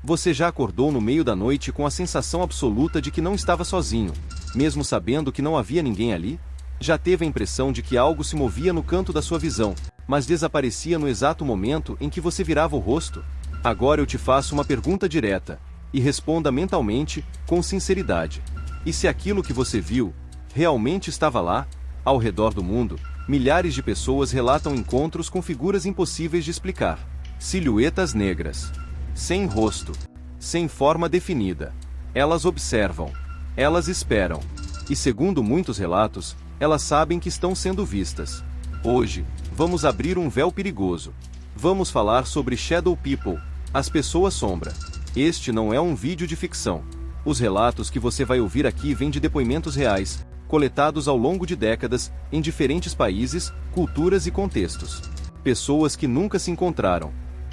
Você já acordou no meio da noite com a sensação absoluta de que não estava sozinho, mesmo sabendo que não havia ninguém ali? Já teve a impressão de que algo se movia no canto da sua visão, mas desaparecia no exato momento em que você virava o rosto? Agora eu te faço uma pergunta direta, e responda mentalmente, com sinceridade. E se aquilo que você viu, realmente estava lá? Ao redor do mundo, milhares de pessoas relatam encontros com figuras impossíveis de explicar. Silhuetas negras. Sem rosto. Sem forma definida. Elas observam. Elas esperam. E segundo muitos relatos, elas sabem que estão sendo vistas. Hoje, vamos abrir um véu perigoso. Vamos falar sobre Shadow People, as pessoas sombra. Este não é um vídeo de ficção. Os relatos que você vai ouvir aqui vêm de depoimentos reais, coletados ao longo de décadas, em diferentes países, culturas e contextos. Pessoas que nunca se encontraram,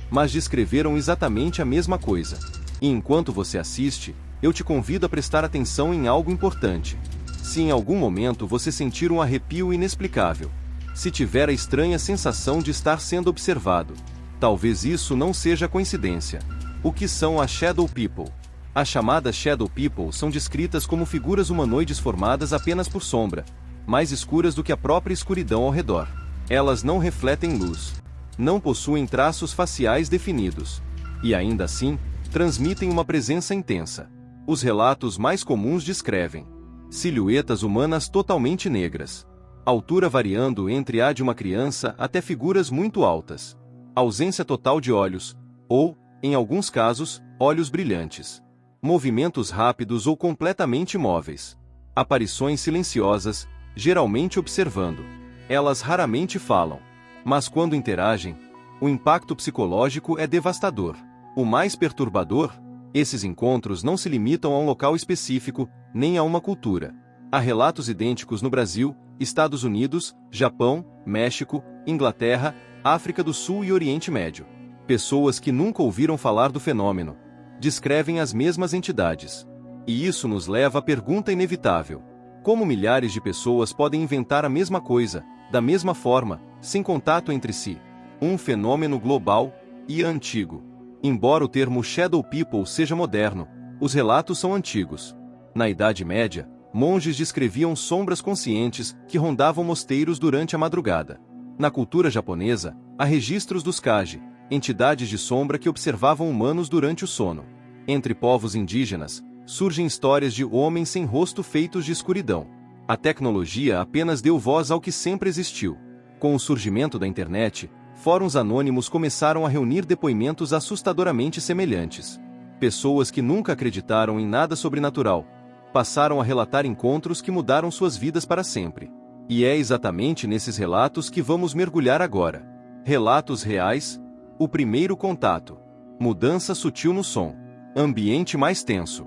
mas descreveram exatamente a mesma coisa. E enquanto você assiste, eu te convido a prestar atenção em algo importante. Se em algum momento você sentir um arrepio inexplicável, se tiver a estranha sensação de estar sendo observado, talvez isso não seja coincidência. O que são as Shadow People? As chamadas Shadow People são descritas como figuras humanoides formadas apenas por sombra, mais escuras do que a própria escuridão ao redor. Elas não refletem luz, não possuem traços faciais definidos, e ainda assim, transmitem uma presença intensa. Os relatos mais comuns descrevem silhuetas humanas totalmente negras, altura variando entre a de uma criança até figuras muito altas, ausência total de olhos, ou, em alguns casos, olhos brilhantes, movimentos rápidos ou completamente imóveis, aparições silenciosas, geralmente observando. Elas raramente falam, mas quando interagem, o impacto psicológico é devastador. O mais perturbador, esses encontros não se limitam a um local específico, nem a uma cultura. Há relatos idênticos no Brasil, Estados Unidos, Japão, México, Inglaterra, África do Sul e Oriente Médio. Pessoas que nunca ouviram falar do fenômeno descrevem as mesmas entidades. E isso nos leva à pergunta inevitável: como milhares de pessoas podem inventar a mesma coisa, da mesma forma, sem contato entre si? Um fenômeno global e antigo. Embora o termo Shadow People seja moderno, os relatos são antigos. Na Idade Média, monges descreviam sombras conscientes que rondavam mosteiros durante a madrugada. Na cultura japonesa, há registros dos Kaji, entidades de sombra que observavam humanos durante o sono. Entre povos indígenas, surgem histórias de homens sem rosto feitos de escuridão. A tecnologia apenas deu voz ao que sempre existiu. Com o surgimento da internet, fóruns anônimos começaram a reunir depoimentos assustadoramente semelhantes. Pessoas que nunca acreditaram em nada sobrenatural passaram a relatar encontros que mudaram suas vidas para sempre. E é exatamente nesses relatos que vamos mergulhar agora. Relatos reais. O primeiro contato. Mudança sutil no som. Ambiente mais tenso.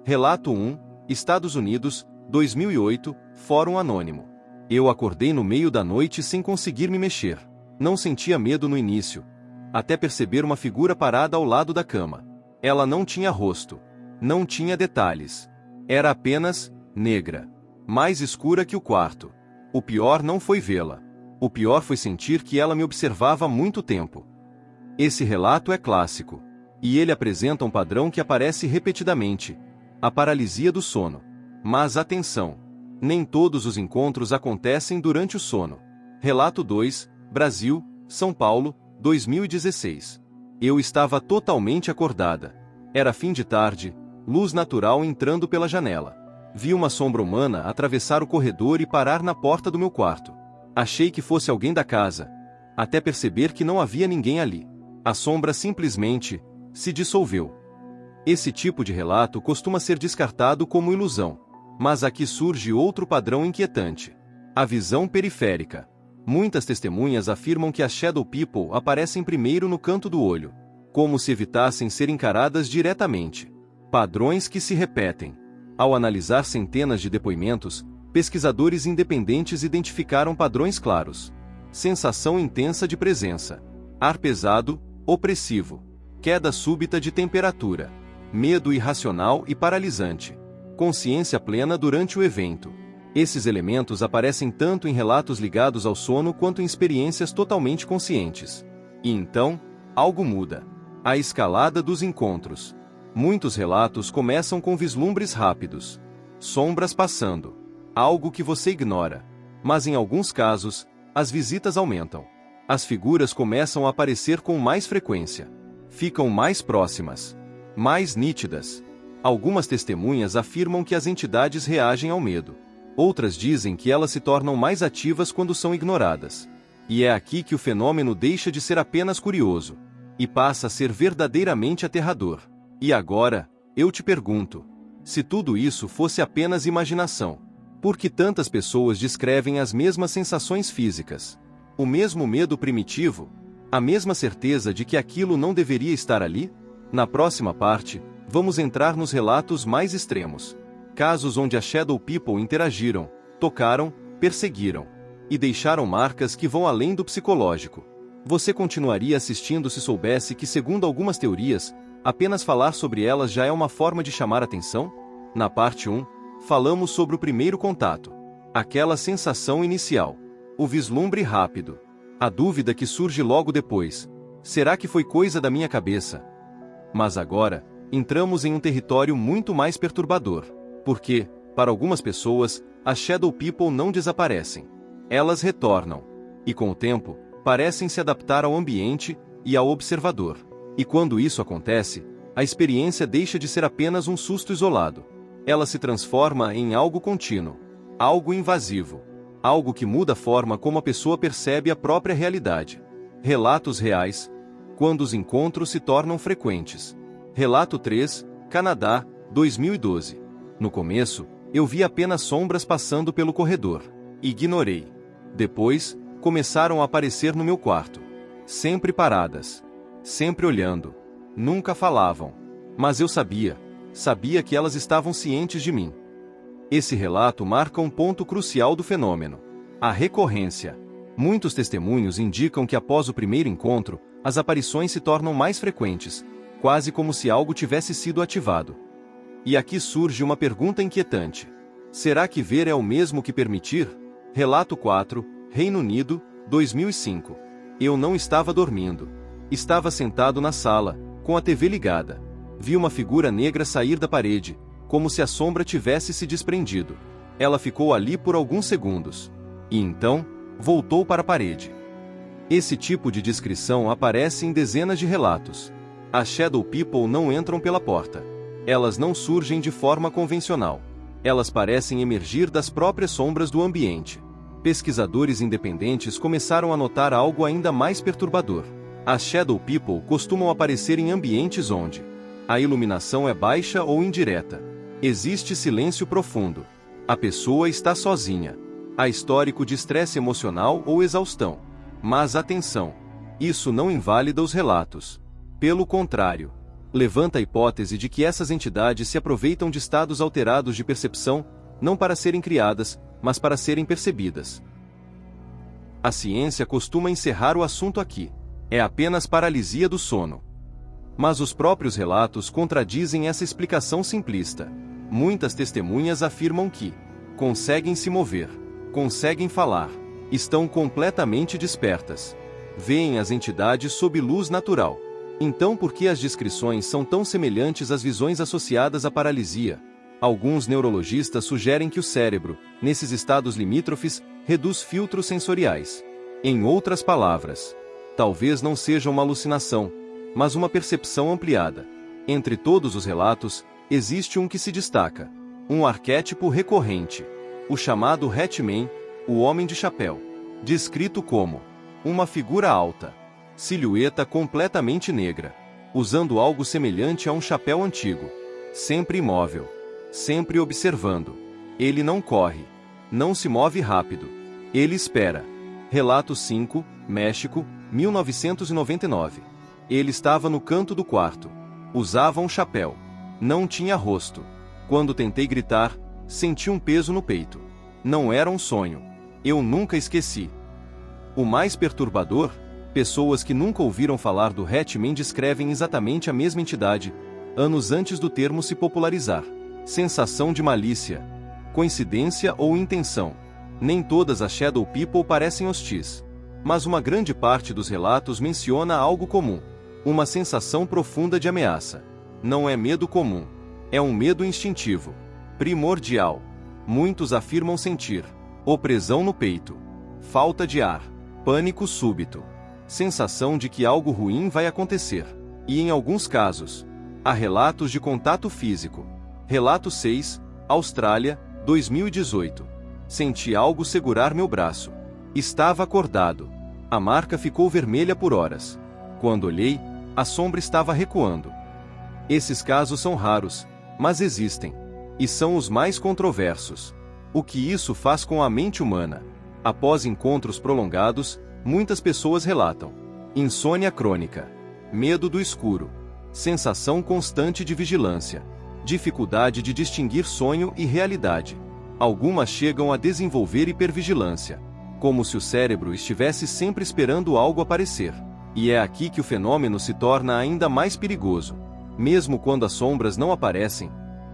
Relato 1, Estados Unidos, 2008, Fórum Anônimo. Eu acordei no meio da noite sem conseguir me mexer. Não sentia medo no início, até perceber uma figura parada ao lado da cama. Ela não tinha rosto. Não tinha detalhes. Era apenas negra. Mais escura que o quarto. O pior não foi vê-la. O pior foi sentir que ela me observava há muito tempo. Esse relato é clássico. E ele apresenta um padrão que aparece repetidamente: a paralisia do sono. Mas atenção! Nem todos os encontros acontecem durante o sono. Relato 2, Brasil, São Paulo, 2016. Eu estava totalmente acordada. Era fim de tarde, luz natural entrando pela janela. Vi uma sombra humana atravessar o corredor e parar na porta do meu quarto. Achei que fosse alguém da casa, até perceber que não havia ninguém ali. A sombra simplesmente se dissolveu. Esse tipo de relato costuma ser descartado como ilusão. Mas aqui surge outro padrão inquietante: a visão periférica. Muitas testemunhas afirmam que as Shadow People aparecem primeiro no canto do olho, como se evitassem ser encaradas diretamente. Padrões que se repetem. Ao analisar centenas de depoimentos, pesquisadores independentes identificaram padrões claros: sensação intensa de presença, ar pesado, opressivo, queda súbita de temperatura, medo irracional e paralisante, consciência plena durante o evento. Esses elementos aparecem tanto em relatos ligados ao sono quanto em experiências totalmente conscientes. E então, algo muda. A escalada dos encontros. Muitos relatos começam com vislumbres rápidos. Sombras passando. Algo que você ignora. Mas em alguns casos, as visitas aumentam. As figuras começam a aparecer com mais frequência. Ficam mais próximas. Mais nítidas. Algumas testemunhas afirmam que as entidades reagem ao medo. Outras dizem que elas se tornam mais ativas quando são ignoradas. E é aqui que o fenômeno deixa de ser apenas curioso e passa a ser verdadeiramente aterrador. E agora, eu te pergunto, se tudo isso fosse apenas imaginação, por que tantas pessoas descrevem as mesmas sensações físicas? O mesmo medo primitivo? A mesma certeza de que aquilo não deveria estar ali? Na próxima parte, vamos entrar nos relatos mais extremos. Casos onde a Shadow People interagiram, tocaram, perseguiram e deixaram marcas que vão além do psicológico. Você continuaria assistindo se soubesse que, segundo algumas teorias, apenas falar sobre elas já é uma forma de chamar atenção? Na parte 1, falamos sobre o primeiro contato. Aquela sensação inicial. O vislumbre rápido. A dúvida que surge logo depois. Será que foi coisa da minha cabeça? Mas agora, entramos em um território muito mais perturbador. Porque, para algumas pessoas, as Shadow People não desaparecem. Elas retornam. E com o tempo, parecem se adaptar ao ambiente e ao observador. E quando isso acontece, a experiência deixa de ser apenas um susto isolado. Ela se transforma em algo contínuo. Algo invasivo. Algo que muda a forma como a pessoa percebe a própria realidade. Relatos reais. Quando os encontros se tornam frequentes. Relato 3, Canadá, 2012. No começo, eu vi apenas sombras passando pelo corredor. Ignorei. Depois, começaram a aparecer no meu quarto. Sempre paradas. Sempre olhando. Nunca falavam. Mas eu sabia. Sabia que elas estavam cientes de mim. Esse relato marca um ponto crucial do fenômeno. A recorrência. Muitos testemunhos indicam que após o primeiro encontro, as aparições se tornam mais frequentes, quase como se algo tivesse sido ativado. E aqui surge uma pergunta inquietante. Será que ver é o mesmo que permitir? Relato 4, Reino Unido, 2005. Eu não estava dormindo. Estava sentado na sala, com a TV ligada. Vi uma figura negra sair da parede, como se a sombra tivesse se desprendido. Ela ficou ali por alguns segundos. E então, voltou para a parede. Esse tipo de descrição aparece em dezenas de relatos. As Shadow People não entram pela porta. Elas não surgem de forma convencional. Elas parecem emergir das próprias sombras do ambiente. Pesquisadores independentes começaram a notar algo ainda mais perturbador. As Shadow People costumam aparecer em ambientes onde a iluminação é baixa ou indireta. Existe silêncio profundo. A pessoa está sozinha. Há histórico de estresse emocional ou exaustão. Mas atenção! Isso não invalida os relatos. Pelo contrário, levanta a hipótese de que essas entidades se aproveitam de estados alterados de percepção, não para serem criadas, mas para serem percebidas. A ciência costuma encerrar o assunto aqui. É apenas paralisia do sono. Mas os próprios relatos contradizem essa explicação simplista. Muitas testemunhas afirmam que conseguem se mover, conseguem falar, estão completamente despertas. Veem as entidades sob luz natural. Então por que as descrições são tão semelhantes às visões associadas à paralisia? Alguns neurologistas sugerem que o cérebro, nesses estados limítrofes, reduz filtros sensoriais. Em outras palavras, talvez não seja uma alucinação, mas uma percepção ampliada. Entre todos os relatos, existe um que se destaca. Um arquétipo recorrente. O chamado Hatman, o Homem de Chapéu. Descrito como uma figura alta, silhueta completamente negra, usando algo semelhante a um chapéu antigo. Sempre imóvel. Sempre observando. Ele não corre. Não se move rápido. Ele espera. Relato 5, México, 1999. Ele estava no canto do quarto. Usava um chapéu. Não tinha rosto. Quando tentei gritar, senti um peso no peito. Não era um sonho. Eu nunca esqueci. O mais perturbador? Pessoas que nunca ouviram falar do Hatman descrevem exatamente a mesma entidade, anos antes do termo se popularizar. Sensação de malícia. Coincidência ou intenção? Nem todas as Shadow People parecem hostis. Mas uma grande parte dos relatos menciona algo comum. Uma sensação profunda de ameaça. Não é medo comum. É um medo instintivo. Primordial. Muitos afirmam sentir opressão no peito, falta de ar, pânico súbito, sensação de que algo ruim vai acontecer. E em alguns casos, há relatos de contato físico. Relato 6, Austrália, 2018. Senti algo segurar meu braço. Estava acordado. A marca ficou vermelha por horas. Quando olhei, a sombra estava recuando. Esses casos são raros, mas existem. E são os mais controversos. O que isso faz com a mente humana? Após encontros prolongados, muitas pessoas relatam insônia crônica, medo do escuro, sensação constante de vigilância, dificuldade de distinguir sonho e realidade. Algumas chegam a desenvolver hipervigilância, como se o cérebro estivesse sempre esperando algo aparecer. E é aqui que o fenômeno se torna ainda mais perigoso. Mesmo quando as sombras não aparecem,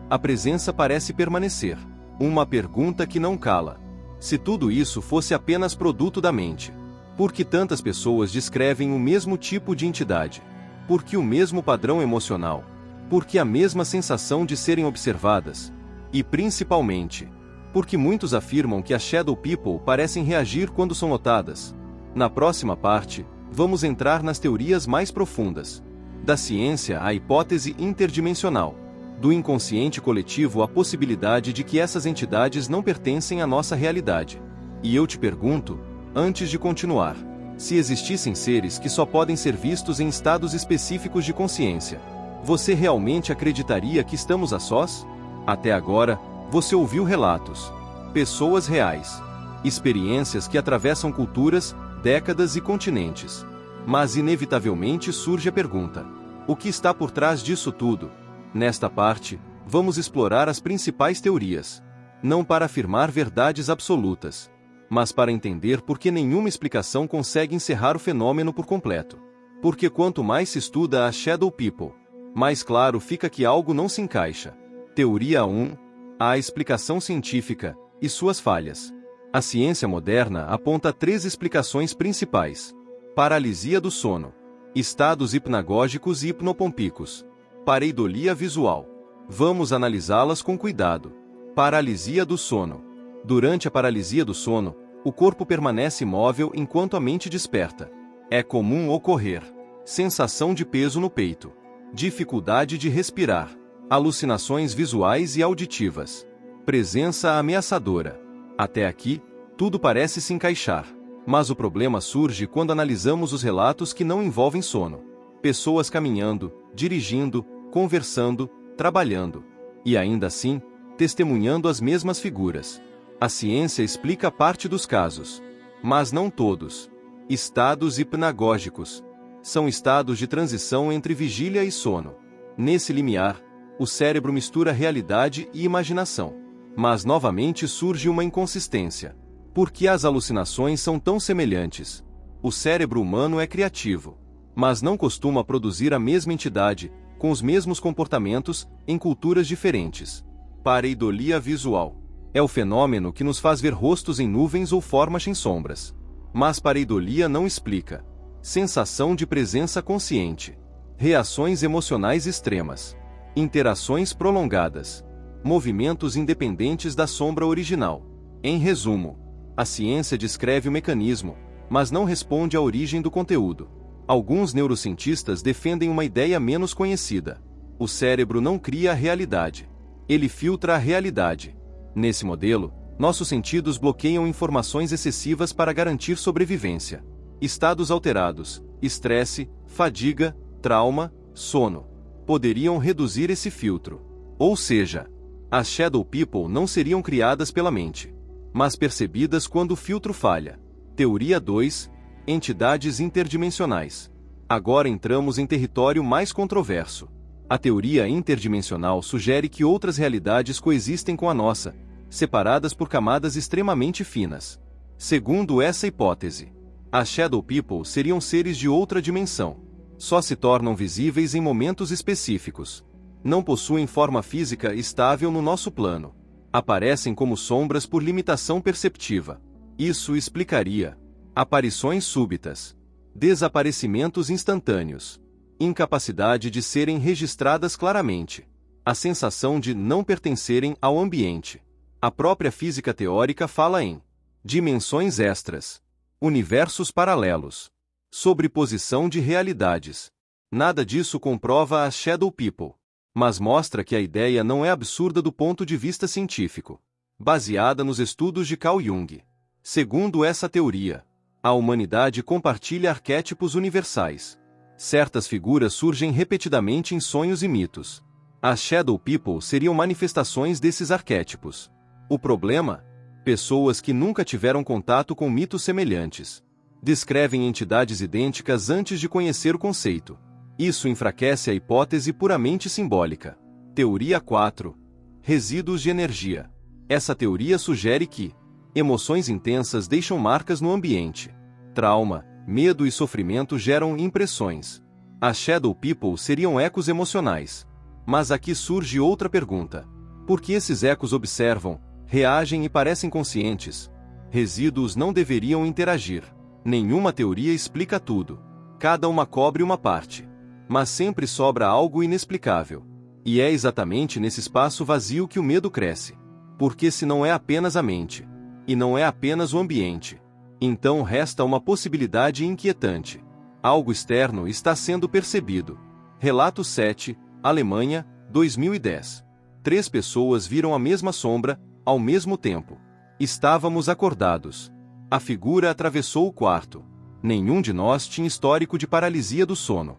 a presença parece permanecer. Uma pergunta que não cala. Se tudo isso fosse apenas produto da mente, por que tantas pessoas descrevem o mesmo tipo de entidade? Por que o mesmo padrão emocional? Por que a mesma sensação de serem observadas? E principalmente, por que muitos afirmam que as Shadow People parecem reagir quando são notadas? Na próxima parte, vamos entrar nas teorias mais profundas. Da ciência à hipótese interdimensional. Do inconsciente coletivo à possibilidade de que essas entidades não pertencem à nossa realidade. E eu te pergunto, antes de continuar, se existissem seres que só podem ser vistos em estados específicos de consciência, você realmente acreditaria que estamos a sós? Até agora, você ouviu relatos, pessoas reais, experiências que atravessam culturas, décadas e continentes. Mas inevitavelmente surge a pergunta: o que está por trás disso tudo? Nesta parte, vamos explorar as principais teorias, não para afirmar verdades absolutas, mas para entender por que nenhuma explicação consegue encerrar o fenômeno por completo. Porque quanto mais se estuda a Shadow People, mais claro fica que algo não se encaixa. Teoria 1. A explicação científica e suas falhas. A ciência moderna aponta 3 explicações principais: paralisia do sono, estados hipnagógicos e hipnopompíacos, pareidolia visual. Vamos analisá-las com cuidado. Paralisia do sono. Durante a paralisia do sono, o corpo permanece imóvel enquanto a mente desperta. É comum ocorrer sensação de peso no peito, dificuldade de respirar, alucinações visuais e auditivas, presença ameaçadora. Até aqui, tudo parece se encaixar. Mas o problema surge quando analisamos os relatos que não envolvem sono. Pessoas caminhando, dirigindo, conversando, trabalhando. E ainda assim, testemunhando as mesmas figuras. A ciência explica parte dos casos, mas não todos. Estados hipnagógicos. São estados de transição entre vigília e sono. Nesse limiar, o cérebro mistura realidade e imaginação. Mas novamente surge uma inconsistência. Por que as alucinações são tão semelhantes? O cérebro humano é criativo, mas não costuma produzir a mesma entidade, com os mesmos comportamentos, em culturas diferentes. Pareidolia visual. É o fenômeno que nos faz ver rostos em nuvens ou formas em sombras. Mas pareidolia não explica. Sensação de presença consciente. Reações emocionais extremas. Interações prolongadas. Movimentos independentes da sombra original. Em resumo, a ciência descreve o mecanismo, mas não responde à origem do conteúdo. Alguns neurocientistas defendem uma ideia menos conhecida. O cérebro não cria a realidade. Ele filtra a realidade. Nesse modelo, nossos sentidos bloqueiam informações excessivas para garantir sobrevivência. Estados alterados, estresse, fadiga, trauma, sono, poderiam reduzir esse filtro. Ou seja, as Shadow People não seriam criadas pela mente, mas percebidas quando o filtro falha. Teoria 2. Entidades interdimensionais. Agora entramos em território mais controverso. A teoria interdimensional sugere que outras realidades coexistem com a nossa, separadas por camadas extremamente finas. Segundo essa hipótese, as Shadow People seriam seres de outra dimensão. Só se tornam visíveis em momentos específicos. Não possuem forma física estável no nosso plano. Aparecem como sombras por limitação perceptiva. Isso explicaria aparições súbitas, desaparecimentos instantâneos, Incapacidade de serem registradas claramente. A sensação de não pertencerem ao ambiente. A própria física teórica fala em dimensões extras, universos paralelos, sobreposição de realidades. Nada disso comprova a Shadow People, mas mostra que a ideia não é absurda do ponto de vista científico, baseada nos estudos de Carl Jung. Segundo essa teoria, a humanidade compartilha arquétipos universais. Certas figuras surgem repetidamente em sonhos e mitos. As Shadow People seriam manifestações desses arquétipos. O problema? Pessoas que nunca tiveram contato com mitos semelhantes. Descrevem entidades idênticas antes de conhecer o conceito. Isso enfraquece a hipótese puramente simbólica. Teoria 4. Resíduos de energia. Essa teoria sugere que emoções intensas deixam marcas no ambiente. Trauma, medo e sofrimento geram impressões. As Shadow People seriam ecos emocionais. Mas aqui surge outra pergunta. Por que esses ecos observam, reagem e parecem conscientes? Resíduos não deveriam interagir. Nenhuma teoria explica tudo. Cada uma cobre uma parte. Mas sempre sobra algo inexplicável. E é exatamente nesse espaço vazio que o medo cresce. Porque se não é apenas a mente, e não é apenas o ambiente, então resta uma possibilidade inquietante. Algo externo está sendo percebido. Relato 7, Alemanha, 2010. 3 pessoas viram a mesma sombra, ao mesmo tempo. Estávamos acordados. A figura atravessou o quarto. Nenhum de nós tinha histórico de paralisia do sono.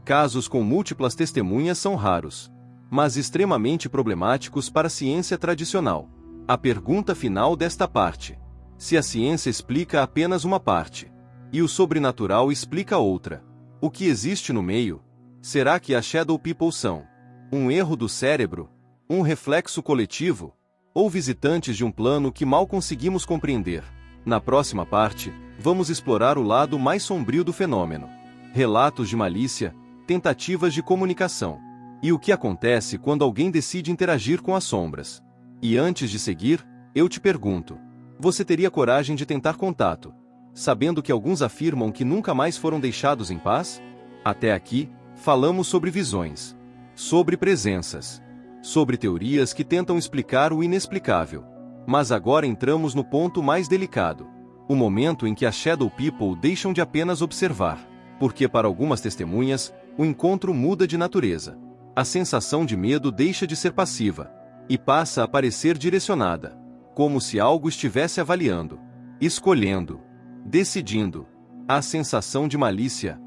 Casos com múltiplas testemunhas são raros, mas extremamente problemáticos para a ciência tradicional. A pergunta final desta parte: se a ciência explica apenas uma parte, e o sobrenatural explica outra, o que existe no meio? Será que as Shadow People são um erro do cérebro, um reflexo coletivo, ou visitantes de um plano que mal conseguimos compreender? Na próxima parte, vamos explorar o lado mais sombrio do fenômeno. Relatos de malícia, tentativas de comunicação. E o que acontece quando alguém decide interagir com as sombras? E antes de seguir, eu te pergunto: você teria coragem de tentar contato, sabendo que alguns afirmam que nunca mais foram deixados em paz? Até aqui, falamos sobre visões, sobre presenças, sobre teorias que tentam explicar o inexplicável. Mas agora entramos no ponto mais delicado. O momento em que as Shadow People deixam de apenas observar, porque para algumas testemunhas, o encontro muda de natureza. A sensação de medo deixa de ser passiva e passa a parecer direcionada, como se algo estivesse avaliando, escolhendo, decidindo. A sensação de malícia.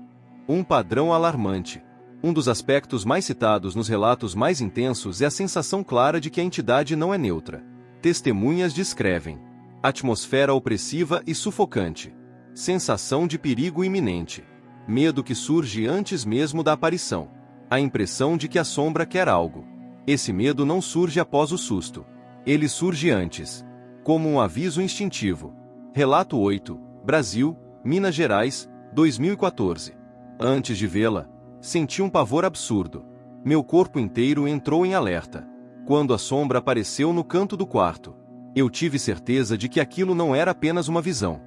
Um padrão alarmante. Um dos aspectos mais citados nos relatos mais intensos é a sensação clara de que a entidade não é neutra. Testemunhas descrevem atmosfera opressiva e sufocante, sensação de perigo iminente, medo que surge antes mesmo da aparição, a impressão de que a sombra quer algo. Esse medo não surge após o susto. Ele surge antes, como um aviso instintivo. Relato 8, Brasil, Minas Gerais, 2014. Antes de vê-la, senti um pavor absurdo. Meu corpo inteiro entrou em alerta. Quando a sombra apareceu no canto do quarto, eu tive certeza de que aquilo não era apenas uma visão.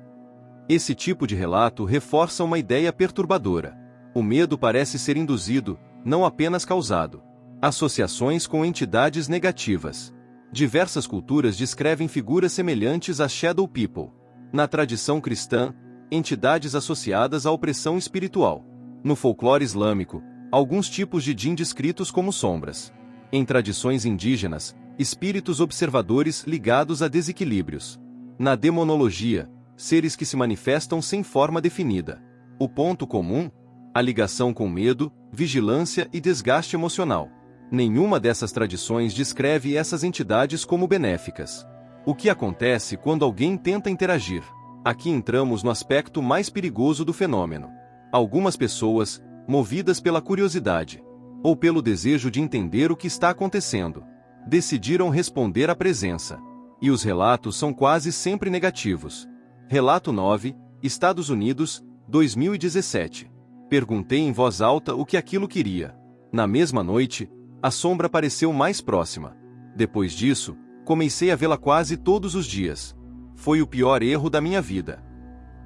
Esse tipo de relato reforça uma ideia perturbadora. O medo parece ser induzido, não apenas causado. Associações com entidades negativas. Diversas culturas descrevem figuras semelhantes às Shadow People. Na tradição cristã, entidades associadas à opressão espiritual. No folclore islâmico, alguns tipos de djinn descritos como sombras. Em tradições indígenas, espíritos observadores ligados a desequilíbrios. Na demonologia, seres que se manifestam sem forma definida. O ponto comum? A ligação com medo, vigilância e desgaste emocional. Nenhuma dessas tradições descreve essas entidades como benéficas. O que acontece quando alguém tenta interagir? Aqui entramos no aspecto mais perigoso do fenômeno. Algumas pessoas, movidas pela curiosidade, ou pelo desejo de entender o que está acontecendo, decidiram responder à presença. E os relatos são quase sempre negativos. Relato 9, Estados Unidos, 2017. Perguntei em voz alta o que aquilo queria. Na mesma noite, a sombra pareceu mais próxima. Depois disso, comecei a vê-la quase todos os dias. Foi o pior erro da minha vida.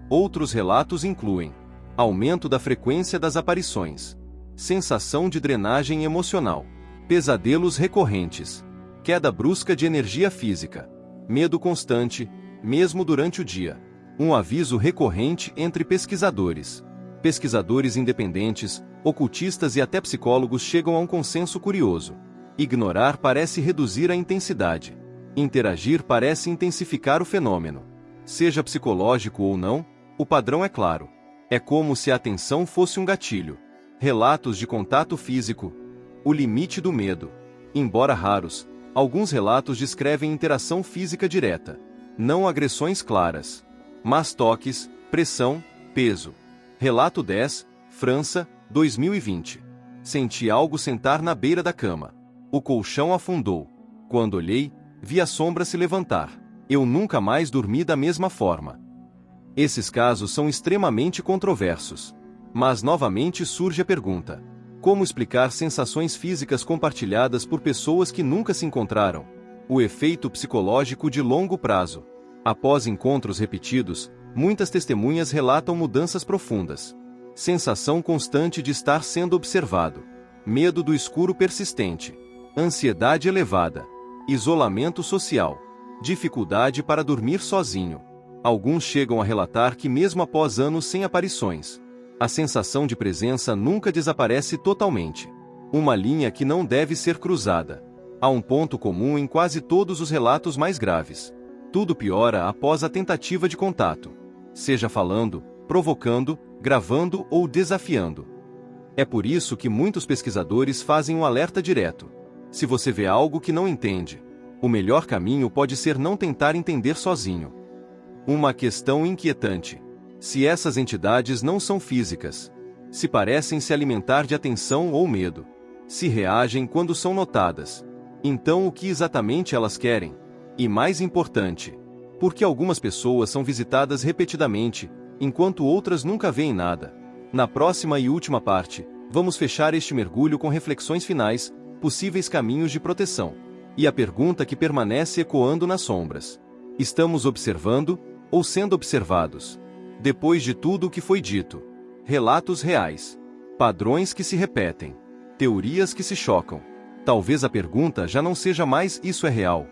Outros relatos incluem aumento da frequência das aparições, sensação de drenagem emocional, pesadelos recorrentes, queda brusca de energia física, medo constante, mesmo durante o dia. Um aviso recorrente entre pesquisadores. Pesquisadores independentes, ocultistas e até psicólogos chegam a um consenso curioso. Ignorar parece reduzir a intensidade. Interagir parece intensificar o fenômeno. Seja psicológico ou não, o padrão é claro. É como se a atenção fosse um gatilho. Relatos de contato físico. O limite do medo. Embora raros, alguns relatos descrevem interação física direta. Não agressões claras, mas toques, pressão, peso. Relato 10, França, 2020. Senti algo sentar na beira da cama. O colchão afundou. Quando olhei, vi a sombra se levantar. Eu nunca mais dormi da mesma forma. Esses casos são extremamente controversos. Mas novamente surge a pergunta: como explicar sensações físicas compartilhadas por pessoas que nunca se encontraram? O efeito psicológico de longo prazo. Após encontros repetidos, muitas testemunhas relatam mudanças profundas. Sensação constante de estar sendo observado. Medo do escuro persistente. Ansiedade elevada. Isolamento social. Dificuldade para dormir sozinho. Alguns chegam a relatar que mesmo após anos sem aparições, a sensação de presença nunca desaparece totalmente. Uma linha que não deve ser cruzada. Há um ponto comum em quase todos os relatos mais graves. Tudo piora após a tentativa de contato. Seja falando, provocando, gravando ou desafiando. É por isso que muitos pesquisadores fazem um alerta direto. Se você vê algo que não entende, o melhor caminho pode ser não tentar entender sozinho. Uma questão inquietante. Se essas entidades não são físicas, se parecem se alimentar de atenção ou medo, se reagem quando são notadas, então o que exatamente elas querem? E mais importante, por que algumas pessoas são visitadas repetidamente, enquanto outras nunca veem nada? Na próxima e última parte, vamos fechar este mergulho com reflexões finais, possíveis caminhos de proteção. E a pergunta que permanece ecoando nas sombras: estamos observando, ou sendo observados? Depois de tudo o que foi dito, relatos reais, padrões que se repetem, teorias que se chocam, talvez a pergunta já não seja mais "isso é real?",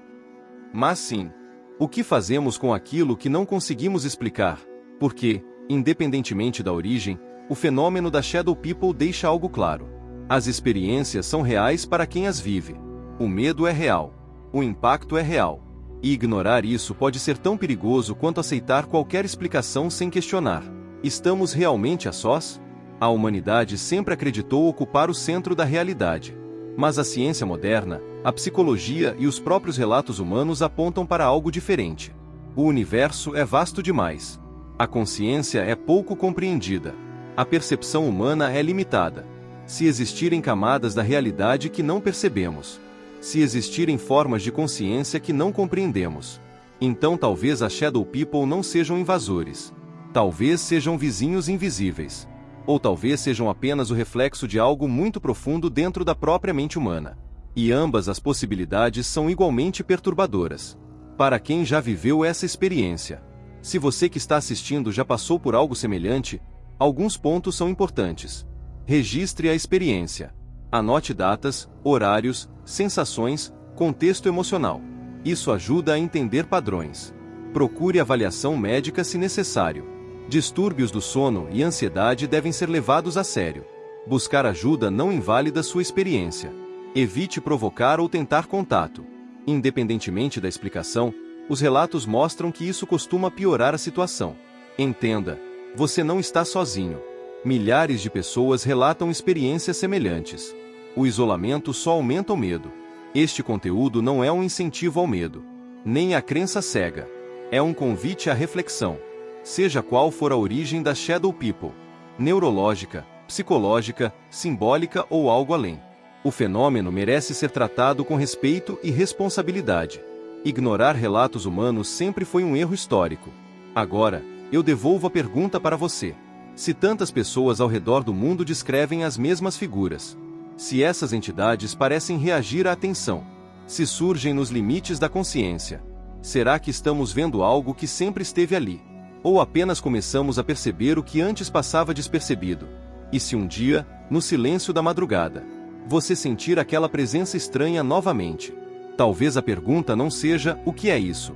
mas sim: o que fazemos com aquilo que não conseguimos explicar? Porque, independentemente da origem, o fenômeno da Shadow People deixa algo claro. As experiências são reais para quem as vive. O medo é real. O impacto é real. E ignorar isso pode ser tão perigoso quanto aceitar qualquer explicação sem questionar. Estamos realmente a sós? A humanidade sempre acreditou ocupar o centro da realidade. Mas a ciência moderna, a psicologia e os próprios relatos humanos apontam para algo diferente. O universo é vasto demais. A consciência é pouco compreendida. A percepção humana é limitada. Se existirem camadas da realidade que não percebemos, se existirem formas de consciência que não compreendemos, então talvez a Shadow People não sejam invasores. Talvez sejam vizinhos invisíveis. Ou talvez sejam apenas o reflexo de algo muito profundo dentro da própria mente humana. E ambas as possibilidades são igualmente perturbadoras. Para quem já viveu essa experiência, se você que está assistindo já passou por algo semelhante, alguns pontos são importantes. Registre a experiência. Anote datas, horários, sensações, contexto emocional. Isso ajuda a entender padrões. Procure avaliação médica se necessário. Distúrbios do sono e ansiedade devem ser levados a sério. Buscar ajuda não invalida sua experiência. Evite provocar ou tentar contato. Independentemente da explicação, os relatos mostram que isso costuma piorar a situação. Entenda, você não está sozinho. Milhares de pessoas relatam experiências semelhantes. O isolamento só aumenta o medo. Este conteúdo não é um incentivo ao medo, nem a crença cega. É um convite à reflexão. Seja qual for a origem da Shadow People, neurológica, psicológica, simbólica ou algo além, o fenômeno merece ser tratado com respeito e responsabilidade. Ignorar relatos humanos sempre foi um erro histórico. Agora, eu devolvo a pergunta para você. Se tantas pessoas ao redor do mundo descrevem as mesmas figuras, se essas entidades parecem reagir à atenção, se surgem nos limites da consciência, será que estamos vendo algo que sempre esteve ali? Ou apenas começamos a perceber o que antes passava despercebido? E se um dia, no silêncio da madrugada, você sentir aquela presença estranha novamente? Talvez a pergunta não seja o que é isso,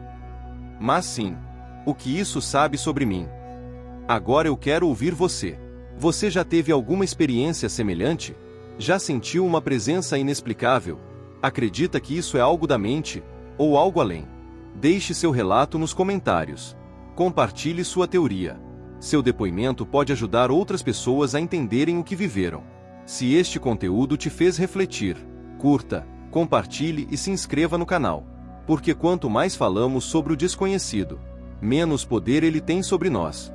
mas sim, o que isso sabe sobre mim? Agora eu quero ouvir você. Você já teve alguma experiência semelhante? Já sentiu uma presença inexplicável? Acredita que isso é algo da mente, ou algo além? Deixe seu relato nos comentários. Compartilhe sua teoria. Seu depoimento pode ajudar outras pessoas a entenderem o que viveram. Se este conteúdo te fez refletir, curta, compartilhe e se inscreva no canal. Porque quanto mais falamos sobre o desconhecido, menos poder ele tem sobre nós.